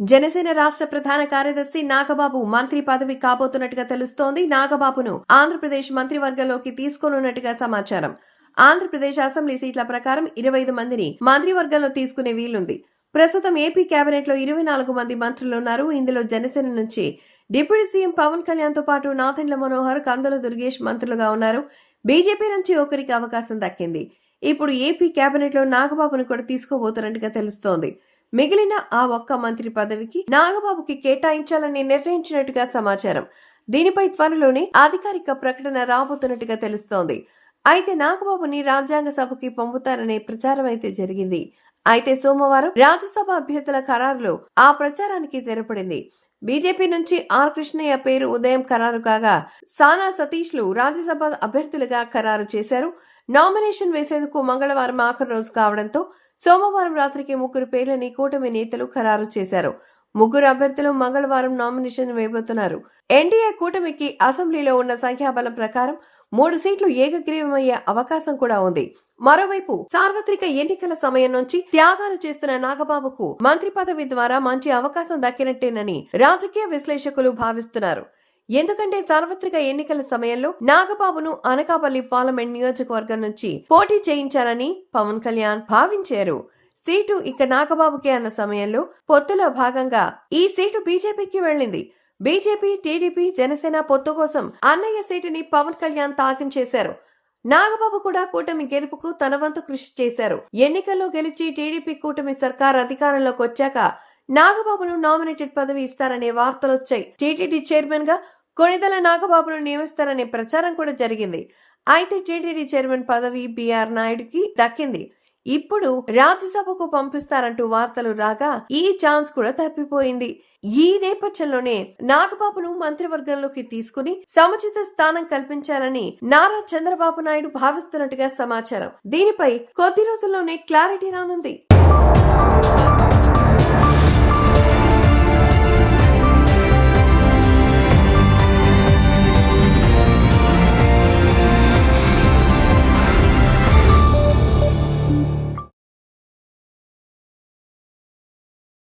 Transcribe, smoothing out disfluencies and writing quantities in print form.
జనసేన రాష్ట్ర ప్రధాన కార్యదర్శి నాగబాబు మంత్రి పదవి కాబోతున్నట్టుగా తెలుస్తోంది. నాగబాబును ఆంధ్రప్రదేశ్ మంత్రివర్గంలోకి తీసుకోనున్నట్టుగా సమాచారం. ఆంధ్రప్రదేశ్ అసెంబ్లీ సీట్ల ప్రకారం 25 మందిని మంత్రివర్గంలో తీసుకునే వీలుంది. ప్రస్తుతం ఏపీ కేబినెట్ లో 24 మంది మంత్రులున్నారు. ఇందులో జనసేన నుంచి డిప్యూటీ సీఎం పవన్ కళ్యాణ్ తో పాటు నాదెండ్ల మనోహర్, కందుల దుర్గేష్ మంత్రులుగా ఉన్నారు. బీజేపీ నుంచి ఒకరికి అవకాశం దక్కింది. ఇప్పుడు ఏపీ కేబినెట్ లో నాగబాబును కూడా తీసుకోబోతున్నట్టుగా తెలుస్తోంది. మిగిలిన ఆ ఒక్క మంత్రి పదవికి నాగబాబుకి కేటాయించాలని నిర్ణయించినట్టుగా సమాచారం. దీనిపై త్వరలోనే అధికారిక ప్రకటన రాబోతున్నట్టుగా తెలుస్తోంది. అయితే నాగబాబుని రాజ్యాంగ సభకి పంపుతారనే ప్రచారం అయితే జరిగింది. అయితే సోమవారం రాజ్యసభ అభ్యర్థుల ఖరారులో ఆ ప్రచారానికి తెరపడింది. బీజేపీ నుంచి ఆర్ కృష్ణయ్య పేరు ఉదయం ఖరారు కాగా, సానా సతీష్ లు రాజ్యసభ అభ్యర్థులుగా ఖరారు చేశారు. నామినేషన్ వేసేందుకు మంగళవారం ఆఖరి రోజు కావడంతో సోమవారం రాత్రికి 3 పేర్లని కూటమి నేతలు ఖరారు చేశారు. 3 అభ్యర్థులు మంగళవారం నామినేషన్ వేయబోతున్నారు. ఎన్డీఏ కూటమికి అసెంబ్లీలో ఉన్న సంఖ్యాబలం ప్రకారం 3 సీట్లు ఏకగ్రీవమయ్యే అవకాశం కూడా ఉంది. మరోవైపు సార్వత్రిక ఎన్నికల సమయం నుంచి త్యాగాలు చేస్తున్న నాగబాబుకు మంత్రి పదవి ద్వారా మంచి అవకాశం దక్కినట్టేనని రాజకీయ విశ్లేషకులు భావిస్తున్నారు. ఎందుకంటే సార్వత్రిక ఎన్నికల సమయంలో నాగబాబును అనకాపల్లి పార్లమెంట్ నియోజకవర్గం నుంచి పోటీ చేయించాలని పవన్ కళ్యాణ్ భావించారు. సీటు ఇక నాగబాబుకే అన్న సమయంలో పొత్తులో భాగంగా ఈ సీటు బీజేపీకి వెళ్లింది. బీజేపీ, టీడీపీ, జనసేన పొత్తు కోసం అన్నయ్య సీటుని పవన్ కళ్యాణ్ త్యాగం చేశారు. నాగబాబు కూడా కూటమి గెలుపుకు తన వంతు కృషి చేశారు. ఎన్నికల్లో గెలిచి టీడీపీ కూటమి సర్కార్ అధికారంలోకి వచ్చాక నాగబాబును నామినేటెడ్ పదవి ఇస్తారనే వార్తలొచ్చాయి. టీటీడీ చైర్మన్ గా కొణిదెల నాగబాబును నియమిస్తారనే ప్రచారం కూడా జరిగింది. అయితే టీటీడీ చైర్మన్ పదవి బీఆర్ నాయుడుకి దక్కింది. ఇప్పుడు రాజ్యసభకు పంపిస్తారంటూ వార్తలు రాగా ఈ ఛాన్స్ కూడా తప్పిపోయింది. ఈ నేపథ్యంలోనే నాగబాబును మంత్రివర్గంలోకి తీసుకుని సముచిత స్థానం కల్పించాలని నారా చంద్రబాబు నాయుడు భావిస్తున్నట్టుగా సమాచారం. దీనిపై కొద్ది రోజుల్లోనే క్లారిటీ రానుంది.